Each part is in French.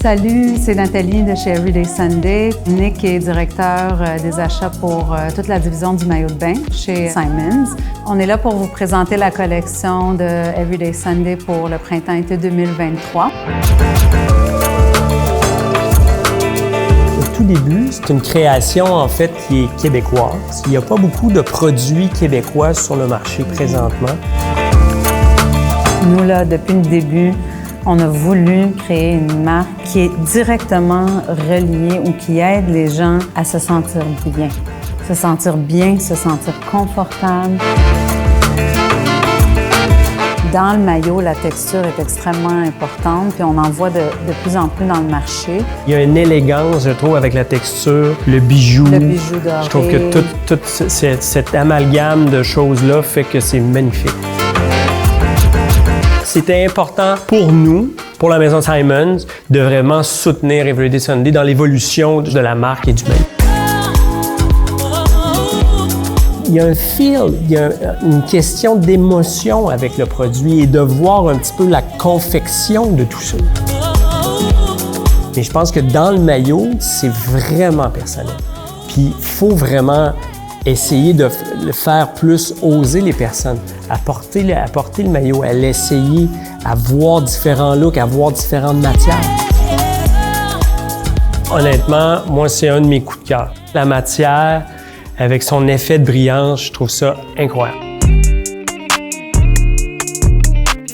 Salut, c'est Nathalie de chez Everyday Sunday. Nick est directeur des achats pour toute la division du maillot de bain chez Simons. On est là pour vous présenter la collection de Everyday Sunday pour le printemps-été 2023. Au tout début, c'est une création en fait qui est québécoise. Il n'y a pas beaucoup de produits québécois sur le marché présentement. Nous, là, depuis le début, on a voulu créer une marque qui est directement reliée ou qui aide les gens à se sentir bien. Se sentir bien, se sentir confortable. Dans le maillot, la texture est extrêmement importante, puis on en voit de plus en plus dans le marché. Il y a une élégance, je trouve, avec la texture, le bijou. Le bijou doré. Je trouve que tout cet amalgame de choses-là fait que c'est magnifique. C'était important pour nous, pour la maison Simons, de vraiment soutenir Everyday Sunday dans l'évolution de la marque et du maillot. Il y a un feel, il y a une question d'émotion avec le produit et de voir un petit peu la confection de tout ça. Mais je pense que dans le maillot, c'est vraiment personnel. Puis il faut vraiment essayer de le faire plus oser les personnes, à porter le maillot, à l'essayer, à voir différents looks, à voir différentes matières. Honnêtement, moi, c'est un de mes coups de cœur. La matière, avec son effet de brillance, je trouve ça incroyable.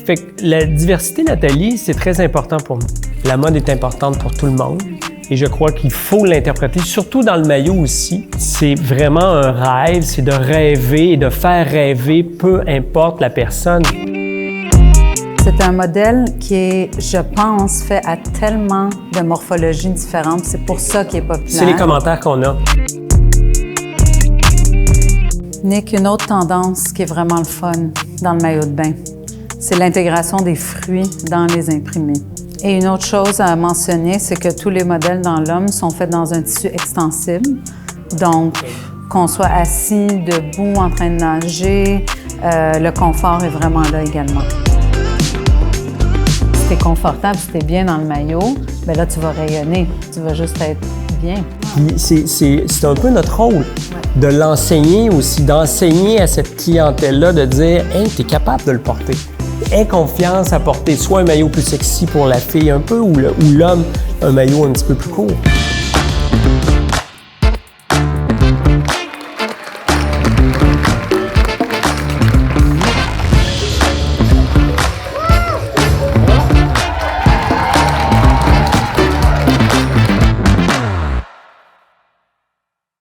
Fait que la diversité, Nathalie, c'est très important pour nous. La mode est importante pour tout le monde. Et je crois qu'il faut l'interpréter, surtout dans le maillot aussi. C'est vraiment un rêve, c'est de rêver et de faire rêver, peu importe la personne. C'est un modèle qui est, je pense, fait à tellement de morphologies différentes. C'est pour ça qu'il est populaire. C'est les commentaires qu'on a. Nick, une autre tendance qui est vraiment le fun dans le maillot de bain, c'est l'intégration des fruits dans les imprimés. Et une autre chose à mentionner, c'est que tous les modèles dans l'homme sont faits dans un tissu extensible. Donc, qu'on soit assis, debout, en train de nager, le confort est vraiment là également. Si t'es confortable, si t'es bien dans le maillot, bien là, tu vas rayonner. Tu vas juste être bien. C'est un peu notre rôle de l'enseigner aussi, d'enseigner à cette clientèle-là, de dire « Hey, t'es capable de le porter ». Aie confiance à porter soit un maillot plus sexy pour la fille un peu ou l'homme un maillot un petit peu plus court.